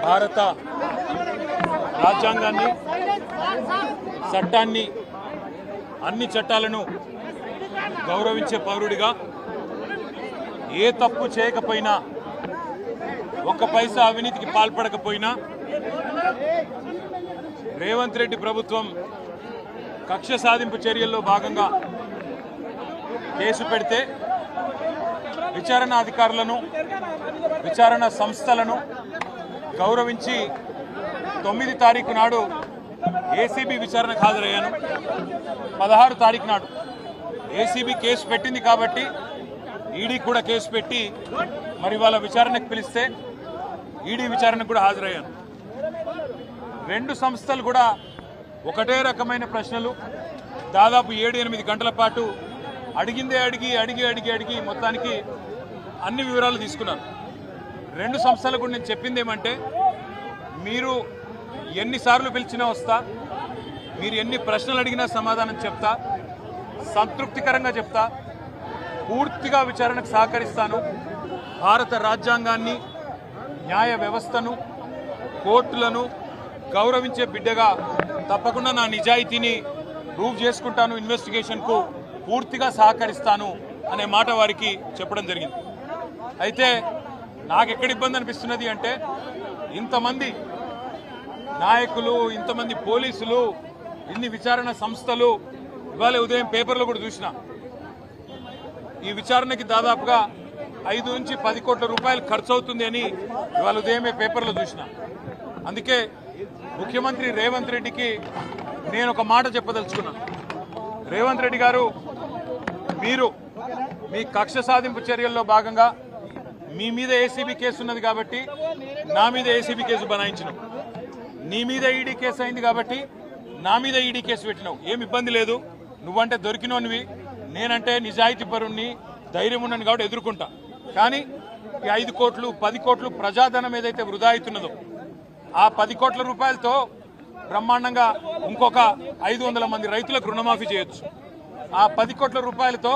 భారత రాజ్యాంగాన్ని చట్టాన్ని అన్ని చట్టాలను గౌరవించే పౌరుడిగా ఏ తప్పు చేయకపోయినా ఒక్క పైసా అవినీతికి పాల్పడకపోయినా రేవంత్ రెడ్డి ప్రభుత్వం కక్ష సాధింపు చర్యల్లో భాగంగా కేసు పెడితే విచారణ అధికారులను విచారణ సంస్థలను గౌరవించి 9 తారీఖు నాడు ఏసీబీ విచారణకు హాజరయ్యాను. 16 తారీఖు నాడు ఏసీబీ కేసు పెట్టింది కాబట్టి ఈడీ కూడా కేసు పెట్టి మరి వాళ్ళ విచారణకు పిలిస్తే ఈడీ విచారణకు కూడా హాజరయ్యాను. 2 సంస్థలు కూడా ఒకటే రకమైన ప్రశ్నలు దాదాపు 7-8 గంటల పాటు అడిగిందే అడిగి మొత్తానికి అన్ని వివరాలు తీసుకున్నాను. 2 సంస్థలకు నేను చెప్పింది ఏమంటే, మీరు ఎన్నిసార్లు పిలిచినా వస్తా, మీరు ఎన్ని ప్రశ్నలు అడిగినా సమాధానం చెప్తా, సంతృప్తికరంగా చెప్తా, పూర్తిగా విచారణకు సహకరిస్తాను. భారత రాజ్యాంగాన్ని, న్యాయ వ్యవస్థను, కోర్టులను గౌరవించే బిడ్డగా తప్పకుండా నా నిజాయితీని ప్రూవ్ చేసుకుంటాను, ఇన్వెస్టిగేషన్కు పూర్తిగా సహకరిస్తాను అనే మాట వారికి చెప్పడం జరిగింది. అయితే నాకు ఎక్కడ ఇబ్బంది అనిపిస్తున్నది అంటే, ఇంతమంది నాయకులు, ఇంతమంది పోలీసులు, ఇన్ని విచారణ సంస్థలు, ఇవాళ ఉదయం పేపర్లో కూడా చూసిన ఈ విచారణకి దాదాపుగా 5 నుంచి 10 కోట్ల రూపాయలు ఖర్చు అవుతుంది అని ఇవాళ ఉదయమే పేపర్లో చూసిన. అందుకే ముఖ్యమంత్రి రేవంత్ రెడ్డికి నేను ఒక మాట చెప్పదలుచుకున్నాను. రేవంత్ రెడ్డి గారు, మీరు మీ కక్ష సాధింపు చర్యల్లో భాగంగా మీ మీద ఏసీబీ కేసు ఉన్నది కాబట్టి నా మీద ఏసీబీ కేసు బనాయించినావు, నీ మీద ఈడీ కేసు అయింది కాబట్టి నా మీద ఈడీ కేసు పెట్టినావు. ఏమి ఇబ్బంది లేదు, నువ్వంటే దొరికినోనివి, నేనంటే నిజాయితీ పరుణ్ణి, ధైర్యం ఉన్నాను కాబట్టి ఎదుర్కొంటా. కానీ ఈ 5 కోట్లు 10 కోట్లు ప్రజాధనం ఏదైతే వృధా అవుతున్నదో ఆ 10 కోట్ల రూపాయలతో బ్రహ్మాండంగా ఇంకొక 500 మంది రైతులకు రుణమాఫీ చేయొచ్చు. ఆ 10 కోట్ల రూపాయలతో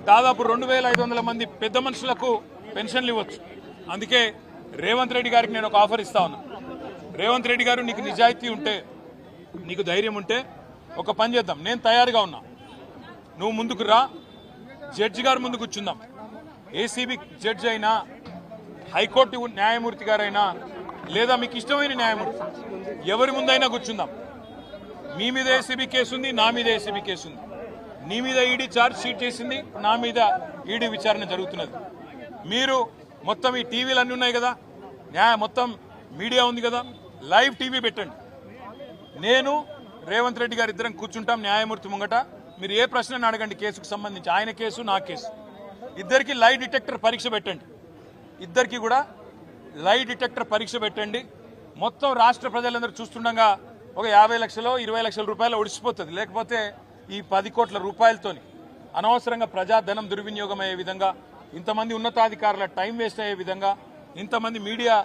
దాదాపు 2500 మంది పెద్ద మనుషులకు పెన్షన్లు ఇవ్వచ్చు. అందుకే రేవంత్ రెడ్డి గారికి నేను ఒక ఆఫర్ ఇస్తా ఉన్నా. రేవంత్ రెడ్డి గారు, నీకు నిజాయితీ ఉంటే, నీకు ధైర్యం ఉంటే ఒక పని చేద్దాం. నేను తయారుగా ఉన్నా, నువ్వు ముందుకు రా, జడ్జి గారు ముందు కూర్చుందాం. ఏసీబీ జడ్జి అయినా, హైకోర్టు న్యాయమూర్తి గారైనా, లేదా మీకు ఇష్టమైన న్యాయమూర్తి ఎవరి ముందైనా కూర్చుందాం. మీ మీద ఏసీబీ కేసు ఉంది, నా మీద ఏసీబీ కేసు ఉంది. నీ మీద ఈడీ ఛార్జ్ షీట్ చేసింది, నా మీద ఈడీ విచారణ జరుగుతున్నది. మీరు మొత్తం ఈ టీవీలు అన్నీ ఉన్నాయి కదా, మొత్తం మీడియా ఉంది కదా, లైవ్ టీవీ పెట్టండి. నేను రేవంత్ రెడ్డి గారు ఇద్దరం కూర్చుంటాం న్యాయమూర్తి ముంగట. మీరు ఏ ప్రశ్నను అడగండి కేసుకు సంబంధించి, ఆయన కేసు నా కేసు. ఇద్దరికి లై డిటెక్టర్ పరీక్ష పెట్టండి, ఇద్దరికి కూడా లై డిటెక్టర్ పరీక్ష పెట్టండి. మొత్తం రాష్ట్ర ప్రజలందరూ చూస్తుండగా ఒక 50 లక్షలు 20 లక్షల రూపాయలు ఒడిసిపోతుంది. లేకపోతే ఈ 10 కోట్ల రూపాయలతోని అనవసరంగా ప్రజాధనం దుర్వినియోగం అయ్యే విధంగా, ఇంతమంది ఉన్నతాధికారుల టైం వేస్ట్ అయ్యే విధంగా, ఇంతమంది మీడియా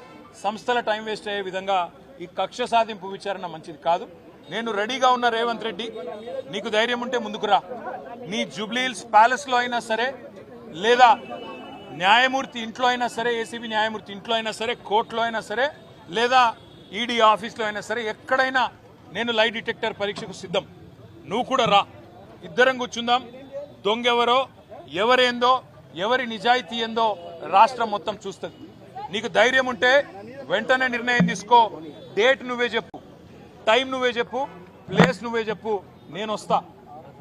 సంస్థల టైం వేస్ట్ అయ్యే విధంగా ఈ కక్ష సాధింపు విచారణ మంచిది కాదు. నేను రెడీగా ఉన్న రేవంత్ రెడ్డి, నీకు ధైర్యం ఉంటే ముందుకు రా. నీ జూబ్లీహిల్స్ ప్యాలెస్లో అయినా సరే, లేదా న్యాయమూర్తి ఇంట్లో అయినా సరే, ఏసీబీ న్యాయమూర్తి ఇంట్లో అయినా సరే, కోర్టులో అయినా సరే, లేదా ఈడీ ఆఫీస్లో అయినా సరే, ఎక్కడైనా నేను లై డిటెక్టర్ పరీక్షకు సిద్ధం. నువ్వు కూడా రా, ఇద్దరం కూర్చుందాం. దొంగెవరో, ఎవరేందో, ఎవరి నిజాయితీ ఏందో రాష్ట్రం మొత్తం చూస్తుంది. నీకు ధైర్యం ఉంటే వెంటనే నిర్ణయం తీసుకో. డేట్ నువ్వే చెప్పు, టైం నువ్వే చెప్పు, ప్లేస్ నువ్వే చెప్పు, నేను వస్తా.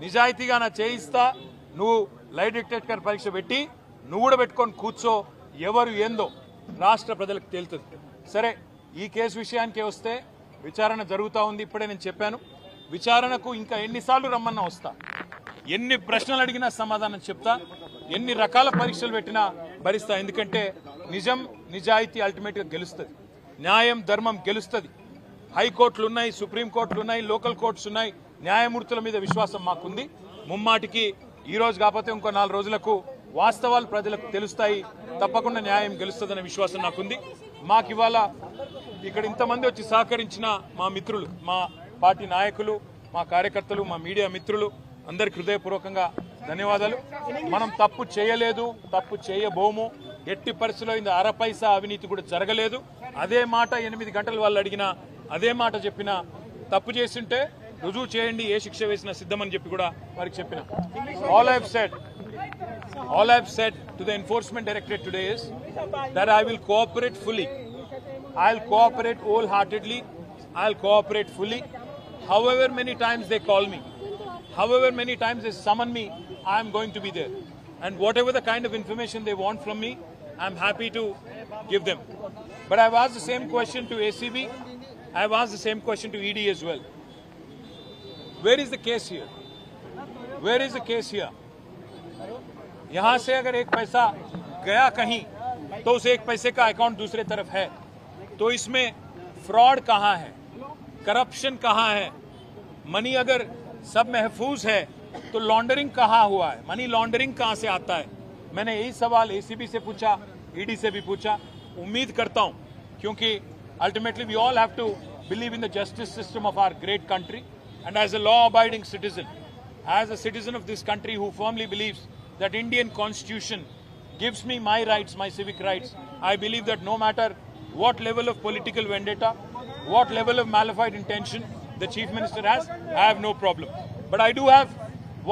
నిజాయితీగా నా చేయిస్తా. నువ్వు లై డిటెక్టర్ పరీక్ష పెట్టి నువ్వు కూడా పెట్టుకొని కూర్చో. ఎవరు ఏందో రాష్ట్ర ప్రజలకు తేలుతుంది. సరే, ఈ కేసు విషయానికే వస్తే విచారణ జరుగుతూ ఉంది. ఇప్పుడే నేను చెప్పాను, విచారణకు ఇంకా ఎన్నిసార్లు రమ్మన్నా వస్తా, ఎన్ని ప్రశ్నలు అడిగినా సమాధానం చెప్తా, ఎన్ని రకాల పరీక్షలు పెట్టినా భరిస్తా. ఎందుకంటే నిజం, నిజాయితీ అల్టిమేట్గా గెలుస్తుంది, న్యాయం ధర్మం గెలుస్తుంది. హైకోర్టులు ఉన్నాయి, సుప్రీంకోర్టులు ఉన్నాయి, లోకల్ కోర్ట్స్ ఉన్నాయి. న్యాయమూర్తుల మీద విశ్వాసం మాకుంది. ముమ్మాటికి ఈ రోజు కాకపోతే ఇంకో 4 రోజులకు వాస్తవాలు ప్రజలకు తెలుస్తాయి. తప్పకుండా న్యాయం గెలుస్తుందనే విశ్వాసం నాకుంది. మాకు ఇవాళ ఇక్కడ ఇంతమంది వచ్చి సహకరించిన మా మిత్రులు, మా పార్టీ నాయకులు, మా కార్యకర్తలు, మా మీడియా మిత్రులు అందరికీ హృదయపూర్వకంగా ధన్యవాదాలు. మనం తప్పు చేయలేదు, తప్పు చేయబోము. ఎట్టి పరిస్థితిలో ఇంత అర పైసా అవినీతి కూడా జరగలేదు. అదే మాట 8 గంటలు వాళ్ళు అడిగినా, అదే మాట చెప్పినా, తప్పు చేస్తుంటే రుజువు చేయండి, ఏ శిక్ష వేసినా సిద్ధమని చెప్పి కూడా వారికి చెప్పిన. All I've said to the Enforcement Directorate today is that I will cooperate fully. I'll cooperate wholeheartedly. I'll cooperate fully. However many times they call me, however many times they summon me, I am going to be there. And whatever the kind of information they want from me, I'm happy to give them. But I've asked the same question to ACB. I've asked the same question to ED as well. Where is the case here? Where is the case here? यहाँ से अगर एक पैसा गया कहीं तो उस एक पैसे का अकाउंट दूसरे तरफ है, तो इसमें फ्रॉड कहाँ है, करप्शन कहाँ है? मनी अगर सब महफूज है तो लॉन्ड्रिंग कहाँ हुआ है, मनी लॉन्ड्रिंग कहाँ से आता है? मैंने यही सवाल एसीबी से पूछा, ईडी से भी पूछा. उम्मीद करता हूँ, क्योंकि ultimately we all have to believe in the justice system of our great country, and as a law-abiding citizen, as a citizen of this country who firmly believes that Indian Constitution gives me my rights, my civic rights, I believe that no matter what level of political vendetta, what level of malafide intention the Chief Minister has, I have no problem. But I do have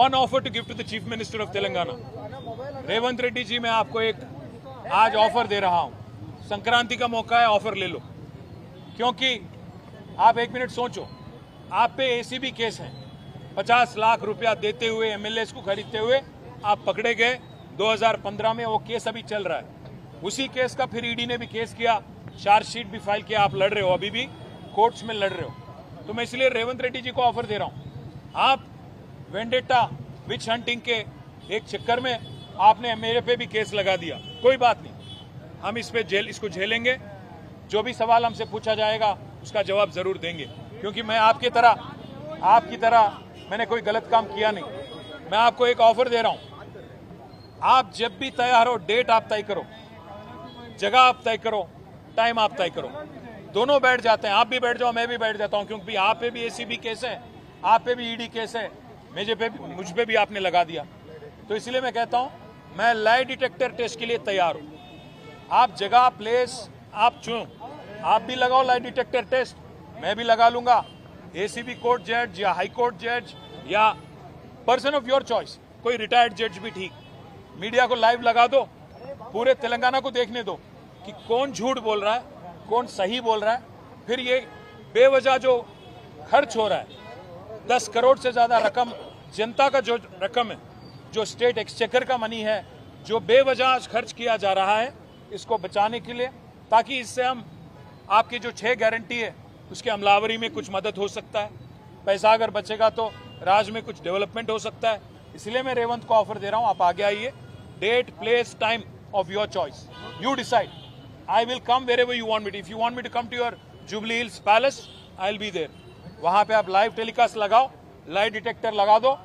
one offer to give to the Chief Minister of Telangana. Revanth Reddy ji, मैं आपको एक आज offer दे रहा हूँ. संक्रांति का मौका है, offer ले लो. क्योंकि आप एक मिनट सोचो, आप पे एसीबी केस है. 50 लाख रुपया देते हुए, एमएलए को खरीदते हुए आप पकड़े गए 2015 में. वो केस अभी चल रहा है. उसी केस का फिर ईडी ने भी केस किया, चार्जशीट भी फाइल किया. आप लड़ रहे हो, अभी भी कोर्ट्स में लड़ रहे हो. तो मैं इसलिए रेवंत रेड्डी जी को ऑफर दे रहा हूं. आप वेंडेटा, विच हंटिंग के एक चक्कर में आपने मेरे पे भी केस लगा दिया. कोई बात नहीं, हम इस पे इसको झेलेंगे. जो भी सवाल हमसे पूछा जाएगा उसका जवाब जरूर देंगे, क्योंकि मैं आपकी तरह मैंने कोई गलत काम किया नहीं. मैं आपको एक ऑफर दे रहा हूं. आप जब भी तैयार हो, डेट आप तय करो, जगह आप तय करो, टाइम आप तय करो. दोनों बैठ जाते हैं. आप भी बैठ जाओ, मैं भी बैठ जाता हूं, क्योंकि आप पे भी एसीबी केस है, आप पे भी ईडी केस है, मुझ पे भी आपने लगा दिया. तो इसलिए मैं कहता हूं, मैं लाई डिटेक्टर टेस्ट के लिए तैयार हूं. आप जगह, प्लेस आप चुनो. आप भी लगाओ लाई डिटेक्टर टेस्ट, मैं भी लगा लूंगा. एसीबी कोर्ट जज या हाई कोर्ट जज या पर्सन ऑफ योर चॉइस, कोई रिटायर्ड जज भी ठीक. मीडिया को लाइव लगा दो, पूरे तेलंगाना को देखने दो कि कौन झूठ बोल रहा है, कौन सही बोल रहा है. फिर ये बेवजह जो खर्च हो रहा है, 10 करोड़ से ज्यादा रकम, जनता का जो रकम है, जो स्टेट एक्सचेकर का मनी है, जो बेवजह खर्च किया जा रहा है, इसको बचाने के लिए, ताकि इससे हम आपकी जो 6 गारंटी है उसके अमलावरी में कुछ मदद हो सकता है. पैसा अगर बचेगा तो राज्य में कुछ डेवलपमेंट हो सकता है. इसलिए मैं रेवंत को ऑफर दे रहा हूं, आप आगे आइए. Date, place, time of your choice, you decide. I will come wherever you want me. If you want me to come to your Jubilee Hills palace, I will be there. वहां पे आप लाइव टेलीकास्ट लगाओ, live detector लगा दो,